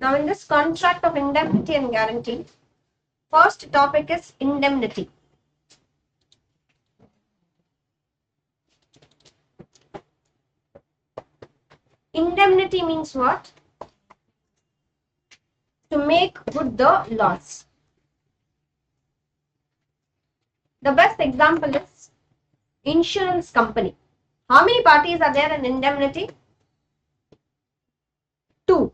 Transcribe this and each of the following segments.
Now in this contract of indemnity and guarantee, first topic is indemnity. Indemnity means what? To make good the loss. The best example is insurance company. How many parties are there in indemnity? 2.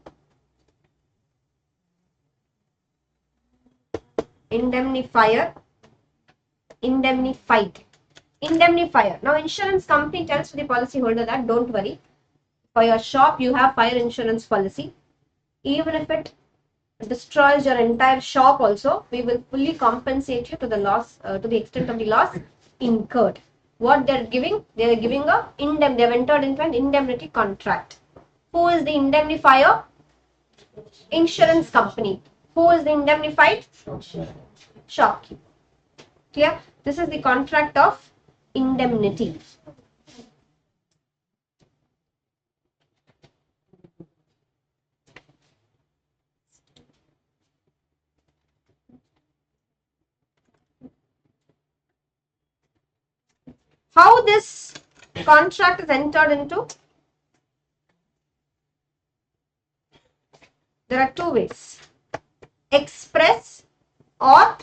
Indemnifier, indemnified. Indemnifier. Now insurance company tells to the policyholder that don't worry, for your shop you have fire insurance policy. Even if it destroys your entire shop also, we will fully compensate you to the loss, to the extent of the loss incurred. What they're giving? They are giving they have entered into an indemnity contract. Who is the indemnifier? Insurance company. Who is the indemnified? Shopkeeper. Clear? This is the contract of indemnity. How this contract is entered into? There are 2 ways. Express or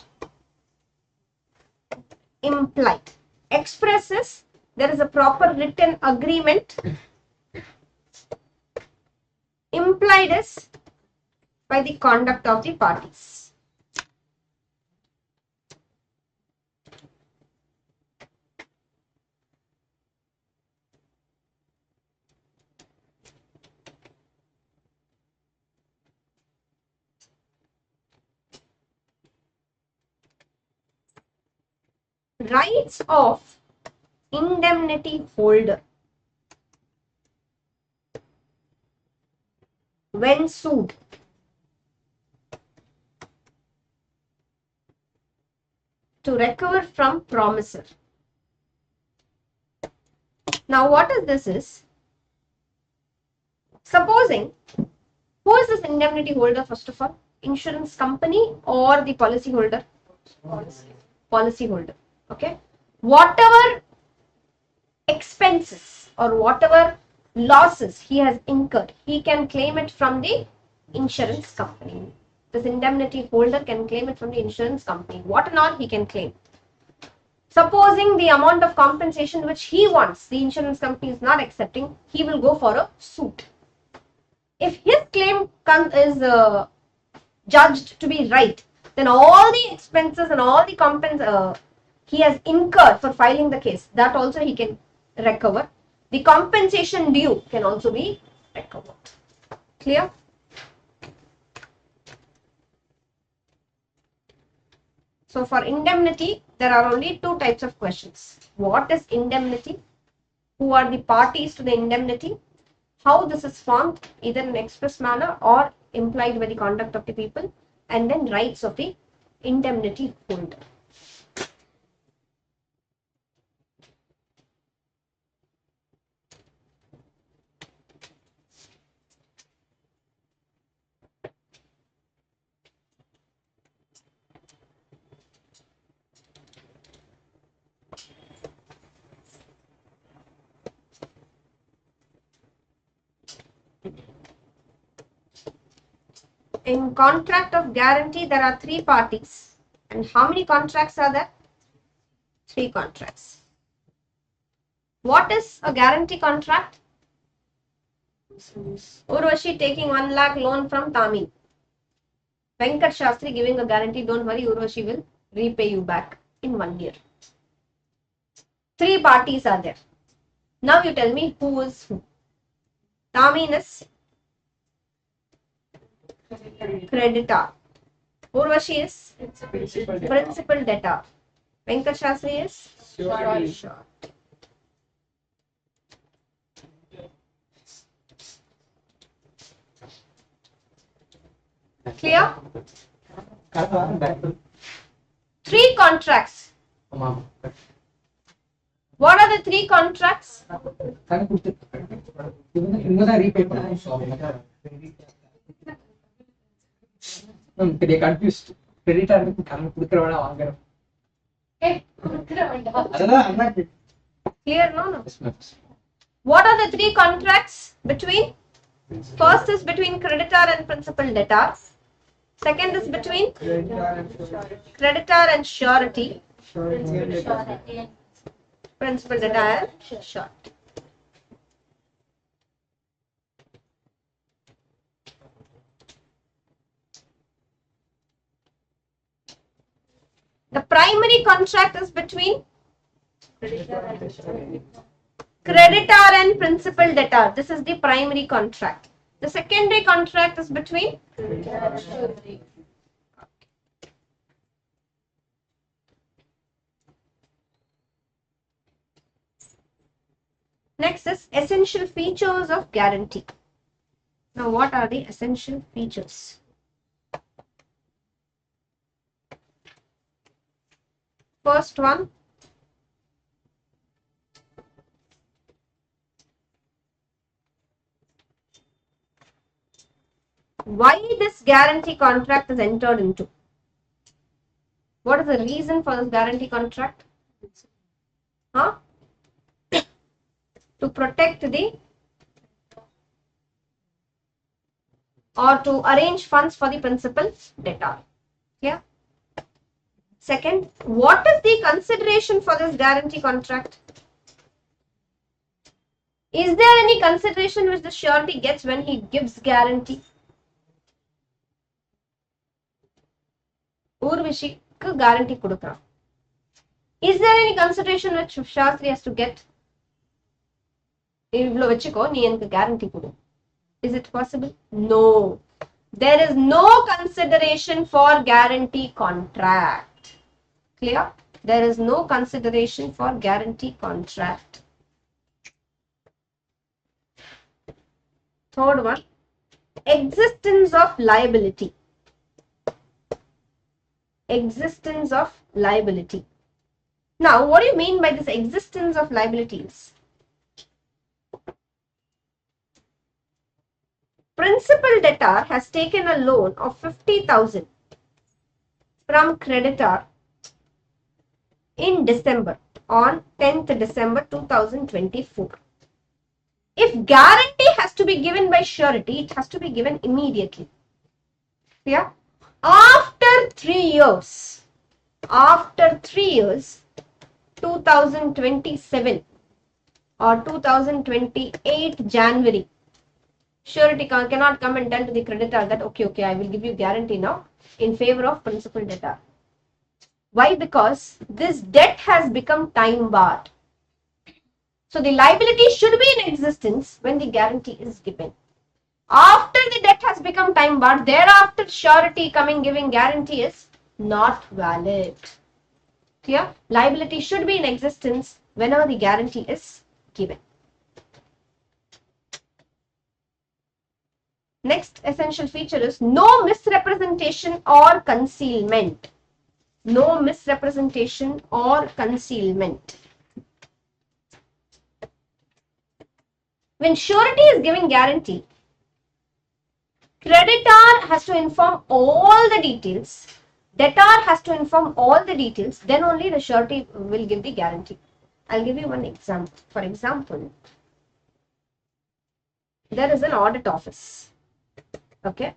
implied. Express is there is a proper written agreement. Implied is by the conduct of the parties. Rights of indemnity holder when sued. To recover from promisor. Now what is this is? Supposing, who is this indemnity holder first of all? Insurance company or the policy holder? Policy holder. Okay. Whatever expenses or whatever losses he has incurred, he can claim it from the insurance company. This indemnity holder can claim it from the insurance company. What and all he can claim. Supposing the amount of compensation which he wants, the insurance company is not accepting, he will go for a suit. If his claim is judged to be right, then all the expenses and all the he has incurred for filing the case, that also he can recover. The compensation due can also be recovered. Clear? So for indemnity, there are only 2 types of questions. What is indemnity? Who are the parties to the indemnity? How this is formed, either in express manner or implied by the conduct of the people, and then rights of the indemnity holder. In contract of guarantee, there are 3 parties. And how many contracts are there? 3 contracts. What is a guarantee contract? Urvashi taking 1 lakh loan from Tami. Venkat Shastri giving a guarantee, don't worry, Urvashi will repay you back in 1 year. 3 parties are there. Now you tell me who is who. Tami is creditor. Urvashi is principal debtor. Venkat Shastri is sure. Clear? 3 contracts. What are the 3 contracts? பெரிய confused. கிரெடிட்டாருக்கு கடன் கொடுக்கறவனா வாங்குறோம். அதெல்லாம் அண்ணா Clear? No. What are the three contracts between? First is between creditor and principal debtor. Second is between creditor and surety. Principal debtor and surety. The primary contract is between creditor and principal debtor. This is the primary contract. The secondary contract is between Next is essential features of guarantee. Now, what are the essential features? First one, why this guarantee contract is entered into? What is the reason for this guarantee contract? To protect the or to arrange funds for the principal debtor. Yeah. Second, what is the consideration for this guarantee contract? Is there any consideration which the surety gets when he gives guarantee? Urvishikku guarantee kudukran. Is there any consideration which Shastri has to get? Ivlo vechiko nee enakku guarantee kudu. Is it possible? No. There is no consideration for guarantee contract. Clear? There is no consideration for guarantee contract. Third one, existence of liability. Existence of liability. Now, what do you mean by this existence of liabilities? Principal debtor has taken a loan of 50,000 from creditor in December, on 10th December 2024. If guarantee has to be given by surety, it has to be given immediately. Yeah? After 3 years, 2027 or 2028 January, surety cannot come and tell to the creditor that, okay, I will give you guarantee now in favor of principal debtor. Why? Because this debt has become time barred. So the liability should be in existence when the guarantee is given. After the debt has become time barred, thereafter surety coming giving guarantee is not valid. Clear? Liability should be in existence whenever the guarantee is given. Next essential feature is no misrepresentation or concealment. No misrepresentation or concealment. When surety is giving guarantee, creditor has to inform all the details, debtor has to inform all the details, then only the surety will give the guarantee. I'll give you one example. For example, there is an audit office. Okay,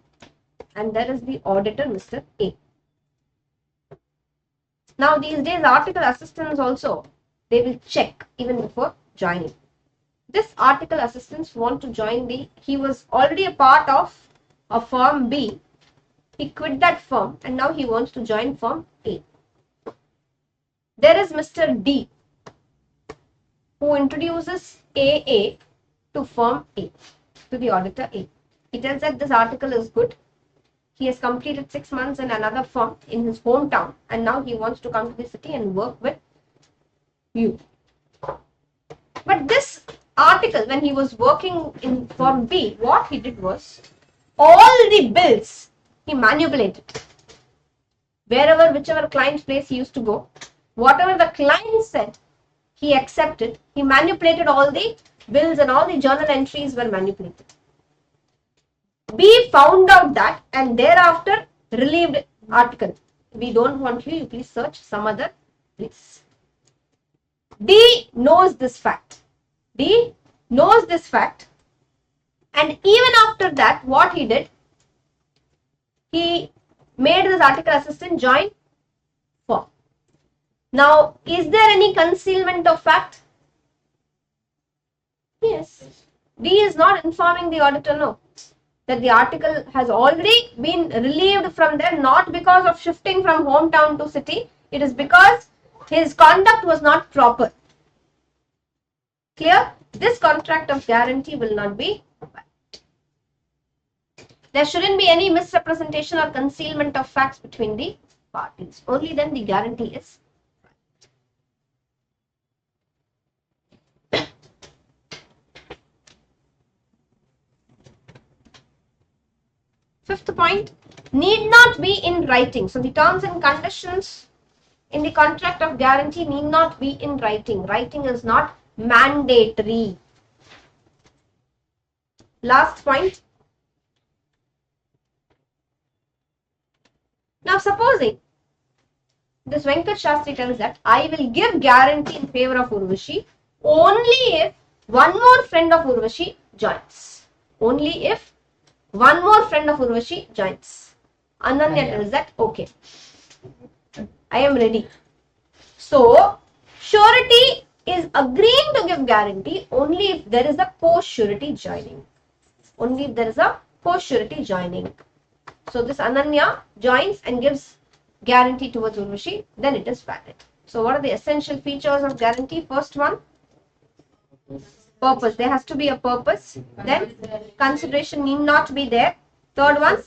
and there is the auditor, Mr. A. Now, these days, article assistants also, they will check even before joining. This article assistants want to join he was already a part of a firm B. He quit that firm and now he wants to join firm A. There is Mr. D who introduces AA to firm A, to the auditor A. He tells that this article is good. He has completed 6 months in another firm in his hometown and now he wants to come to the city and work with you. But this article, when he was working in firm B, what he did was, all the bills he manipulated. Whichever client's place he used to go, whatever the client said, he accepted. He manipulated all the bills and all the journal entries were manipulated. B found out that and thereafter relieved article. We don't want you please search some other place. D knows this fact. D knows this fact, and even after that, what he did, he made this article assistant join firm. Now, is there any concealment of fact? Yes. D is not informing the auditor, no, that the article has already been relieved from there, not because of shifting from hometown to city. It is because his conduct was not proper. Clear? This contract of guarantee will not be valid. There shouldn't be any misrepresentation or concealment of facts between the parties. Only then the guarantee is valid. Fifth point, need not be in writing. So the terms and conditions in the contract of guarantee need not be in writing. Writing is not mandatory. Last point. Now supposing this Venkat Shastri tells that I will give guarantee in favor of Urvashi only if one more friend of Urvashi joins. Only if one more friend of Urvashi joins. Ananya tells that okay, I am ready. So surety is agreeing to give guarantee only if there is a co-surety joining. Only if there is a co-surety joining. So this Ananya joins and gives guarantee towards Urvashi, then it is valid. So what are the essential features of guarantee? First one, purpose. There has to be a purpose. Then consideration need not be there. Third one,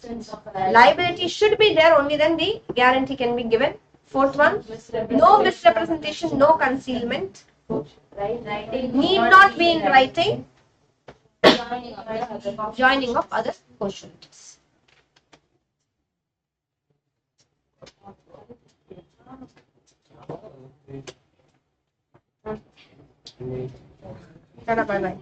liability should be there, only then the guarantee can be given. Fourth one, no misrepresentation, no concealment. Need not be in writing. Joining of other co-sureties. Tada, bye bye.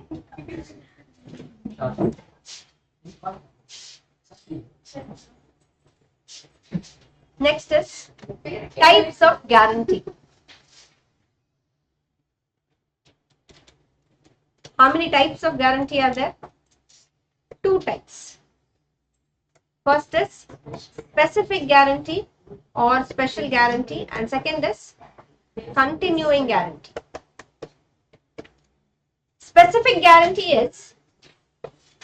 Next is types of guarantee. How many types of guarantee are there? Two types. First is specific guarantee or special guarantee, and second is continuing guarantee. Specific guarantee is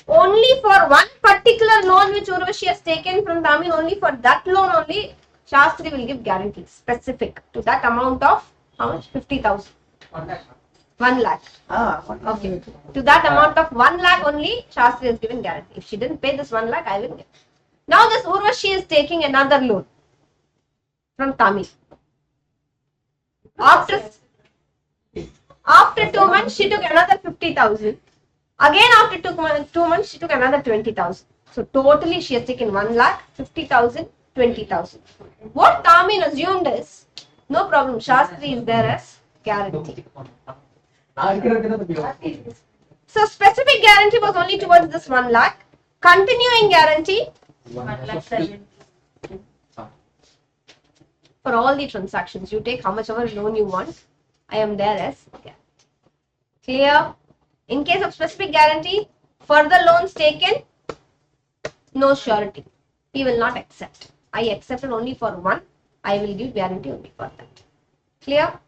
only for one particular loan which Urvashi has taken from Damin, only for that loan only Shastri will give guarantee. Specific to that amount of how much? 50,000. 1 lakh. Okay. To that amount of 1 lakh only Shastri has given guarantee. If she didn't pay this 1 lakh, I will give. Now this Urvashi is taking another loan from Tamil. After 2 months, she took another 50,000. Again, after 2 months, she took another 20,000. So totally, she has taken 1 lakh, 50,000, 20,000. What Tamin assumed is, no problem, Shastri is there as guarantee. So specific guarantee was only towards this 1 lakh. Continuing guarantee 1,07,000. for all the transactions. You take how much ever loan you want. I am there as guarantee. Clear? In case of specific guarantee, further loans taken, no surety. He will not accept. I accepted only for one. I will give guarantee only for that. Clear?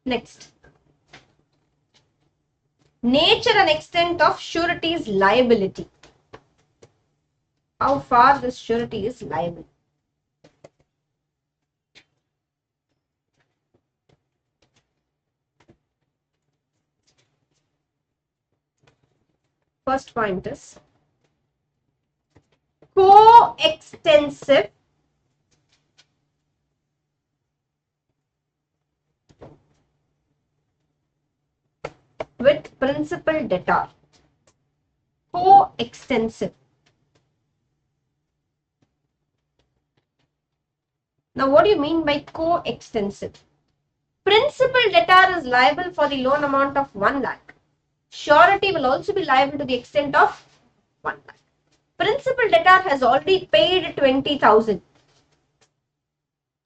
Next. Nature and extent of surety's liability. How far this surety is liable. First point is coextensive with principal debtor. Coextensive. Now, what do you mean by coextensive? Principal debtor is liable for the loan amount of 1 lakh. surety will also be liable to the extent of 1 lakh. Principal debtor has already paid 20,000.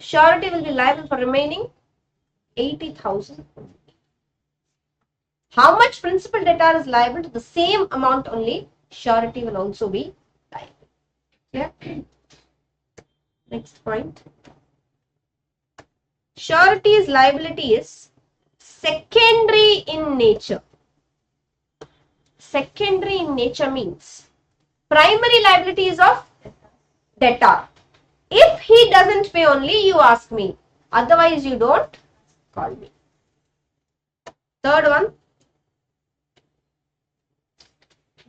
Surety will be liable for remaining 80,000. How much principal debtor is liable to the same amount only, surety will also be liable. Yeah. Next point. Surety's liability is secondary in nature. Secondary in nature means primary liability is of debtor. If he doesn't pay only, you ask me. Otherwise, you don't call me. Third one.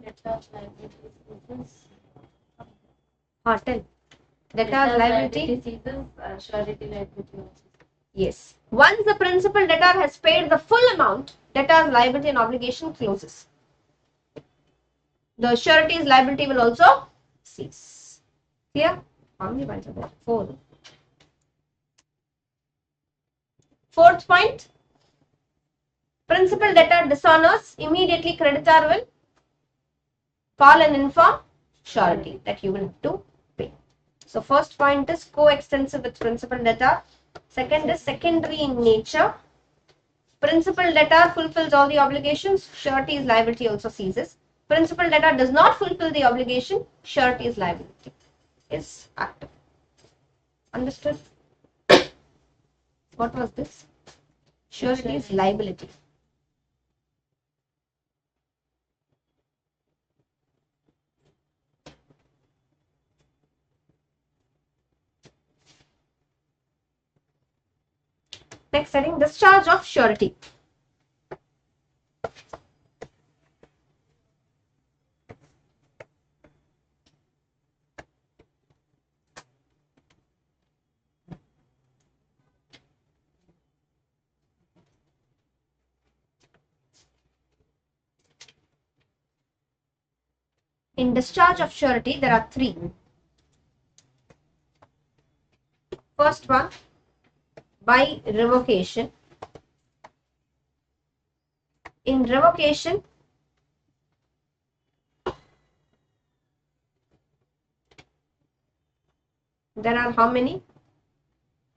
Debtor's liability ceases. Tell. Debtor's liability ceases, surety liability also. Yes. Once the principal debtor has paid the full amount, debtor's liability and obligation closes. The surety's liability will also cease. Clear? How many points are there? 4. Fourth point. Principal debtor dishonors, immediately creditor will call and inform surety that you will have to pay. So first point is coextensive with principal debtor. Second is secondary in nature. Principal debtor fulfills all the obligations, surety's liability also ceases. Principal debtor does not fulfill the obligation, surety's liability is active. Understood? What was this? Surety's liability. Next heading, discharge of surety. In discharge of surety, there are 3. First one, by revocation. In revocation, there are how many?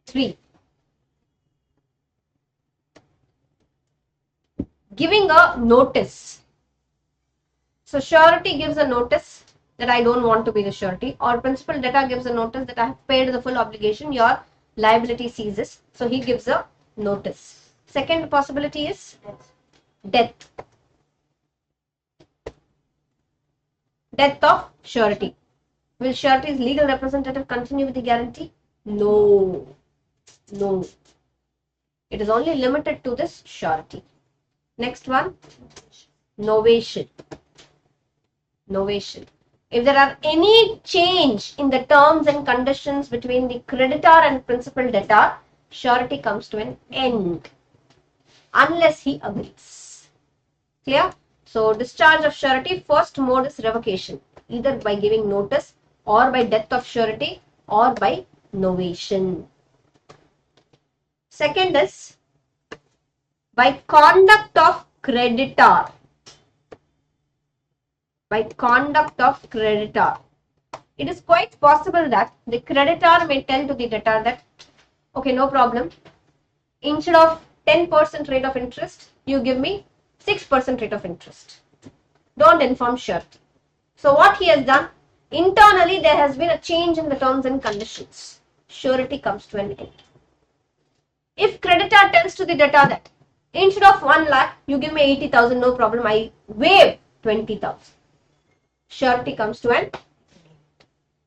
3. Giving a notice. So surety gives a notice that I don't want to be the surety, or principal debtor gives a notice that I have paid the full obligation, your liability ceases. So he gives a notice. Second possibility is death. Death of surety. Will surety's legal representative continue with the guarantee? No. No. It is only limited to this surety. Next one, novation. Novation. If there are any change in the terms and conditions between the creditor and principal debtor, surety comes to an end unless he agrees. Clear? So, discharge of surety, first mode is revocation, either by giving notice or by death of surety or by novation. Second is by conduct of creditor. By conduct of creditor. It is quite possible that the creditor may tell to the debtor that, okay, no problem. Instead of 10% rate of interest, you give me 6% rate of interest. Don't inform surety. So what he has done, internally there has been a change in the terms and conditions. Surety comes to an end. If creditor tells to the debtor that instead of 1 lakh, you give me 80,000, no problem, I waive 20,000. Surety comes to an end.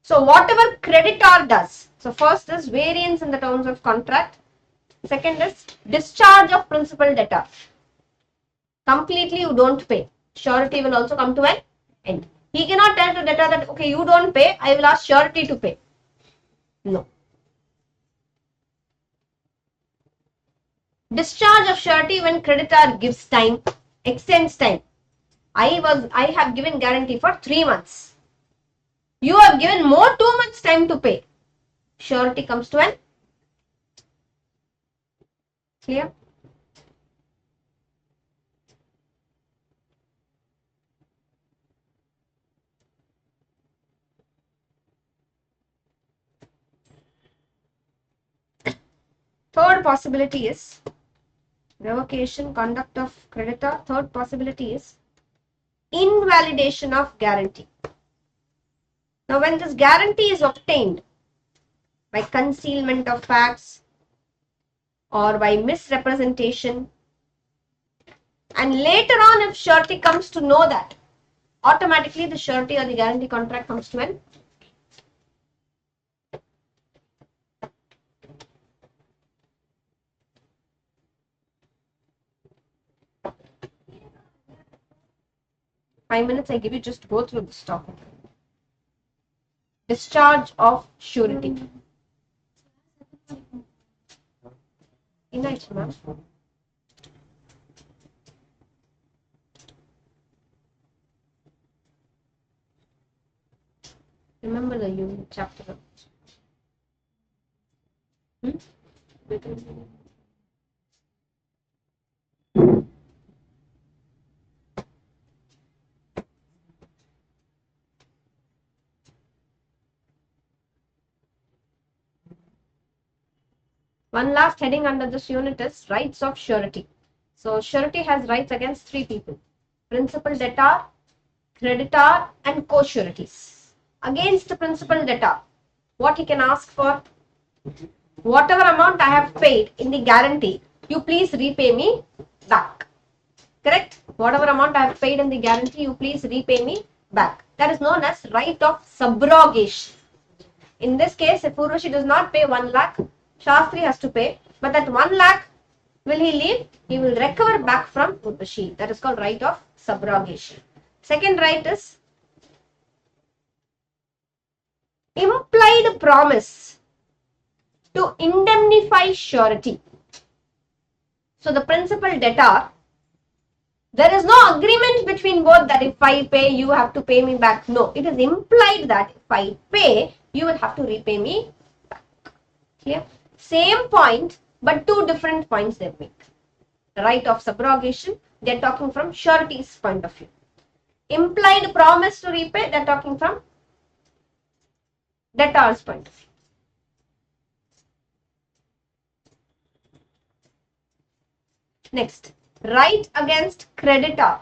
So whatever creditor does, so first is variance in the terms of contract. Second is discharge of principal debtor. Completely you don't pay. Surety will also come to an end. He cannot tell to debtor that, okay, you don't pay, I will ask surety to pay. No. Discharge of surety when creditor gives time, extends time. I have given guarantee for 3 months. You have given more 2 months time to pay. Surety comes to an clear. possibility is revocation, conduct of creditor. Third possibility is invalidation of guarantee. Now, when this guarantee is obtained by concealment of facts or by misrepresentation, and later on if surety comes to know that, automatically the surety or the guarantee contract comes to an .5 minutes I give you, just go through this topic. Discharge of surety. Inaitchu, ma'am. Remember the unit chapter. One last heading under this unit is rights of surety. So surety has rights against three people: principal debtor, creditor, and co-sureties. Against the principal debtor, what he can ask for? Whatever amount I have paid in the guarantee, you please repay me back. Correct? Whatever amount I have paid in the guarantee, you please repay me back. That is known as right of subrogation. In this case, if Urvashi does not pay 1 lakh, Shastri has to pay, but that 1 lakh will he leave? He will recover back from Urvashi. That is called right of subrogation. Second right is implied promise to indemnify surety. So the principal debtor, there is no agreement between both that if I pay, you have to pay me back. No, it is implied that if I pay, you will have to repay me back. Clear? Same point, but two different points they make. The right of subrogation, they are talking from surety's point of view. Implied promise to repay, they are talking from debtor's point of view. Next, right against creditor.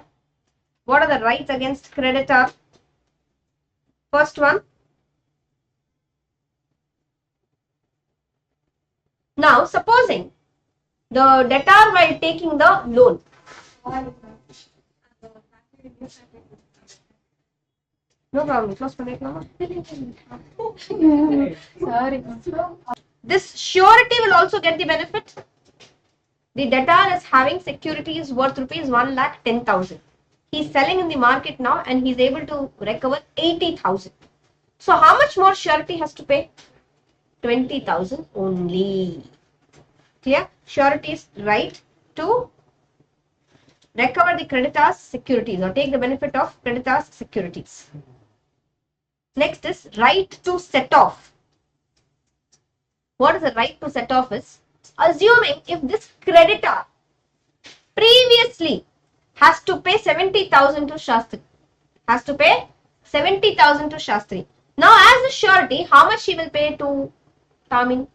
What are the rights against creditor? First one. Now, supposing the debtor while taking the loan. No problem. Close panna. Sorry. This surety will also get the benefit. The debtor is having securities worth rupees 1,10,000. He is selling in the market now and he is able to recover 80,000. So how much more surety has to pay? 20,000 only. Clear? Surety's right to recover the creditor's securities or take the benefit of creditor's securities. Next is right to set off. What is the right to set off is, assuming if this creditor previously has to pay 70,000 to Shastri, has to pay 70,000 to Shastri. Now as a surety, how much he will pay to Tamin?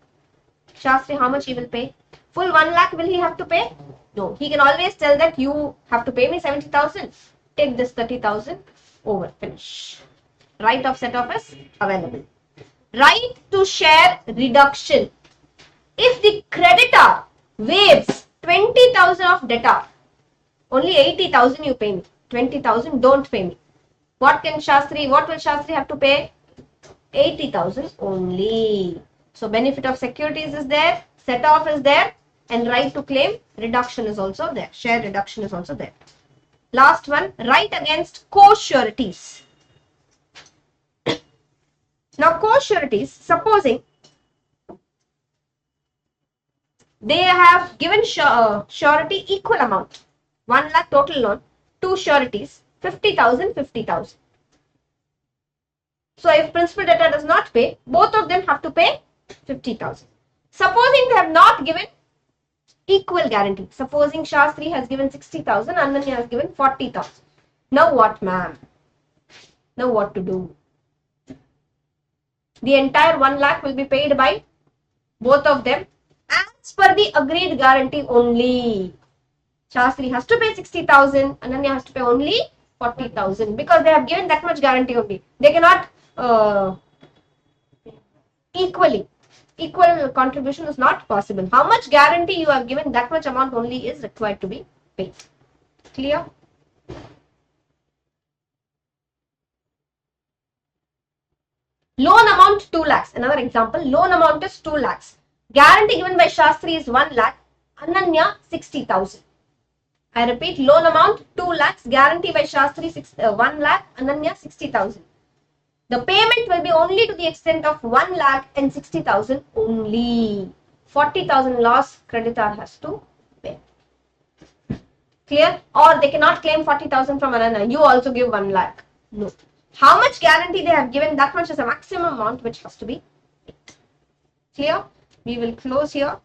Shastri, how much he will pay? Full 1 lakh will he have to pay? No, he can always tell that you have to pay me 70,000. Take this 30,000, over, finish. Right of set off is available. Right to share reduction. If the creditor waives 20,000 of debtor, only 80,000 you pay me, 20,000 don't pay me. What will Shastri have to pay? 80,000 only. So benefit of securities is there, set off is there, and right to claim reduction is also there. Share reduction is also there. Last one, right against co-sureties. Now co-sureties, supposing they have given surety equal amount, 1 lakh total loan, two sureties, 50,000, 50,000. So if principal debtor does not pay, both of them have to pay 50,000. Supposing they have not given equal guarantee. Supposing Shastri has given 60,000, Ananya has given 40,000. Now what, ma'am? Now what to do? The entire 1 lakh will be paid by both of them as as per the agreed guarantee only. Shastri has to pay 60,000, Ananya has to pay only 40,000 because they have given that much guarantee only. They cannot equal contribution is not possible. How much guarantee you have given, that much amount only is required to be paid. Clear? Loan amount 2 lakhs. Another example, loan amount is 2 lakhs. Guarantee given by Shastri is 1 lakh, Ananya 60,000. I repeat, loan amount 2 lakhs, guarantee by Shastri 1 lakh, Ananya 60,000. The payment will be only to the extent of 1 lakh and 60,000 only. 40,000 loss creditor has to pay. Clear? Or they cannot claim 40,000 from Ananya. You also give 1 lakh. No. How much guarantee they have given, that much is the maximum amount which has to be paid. Clear? We will close here.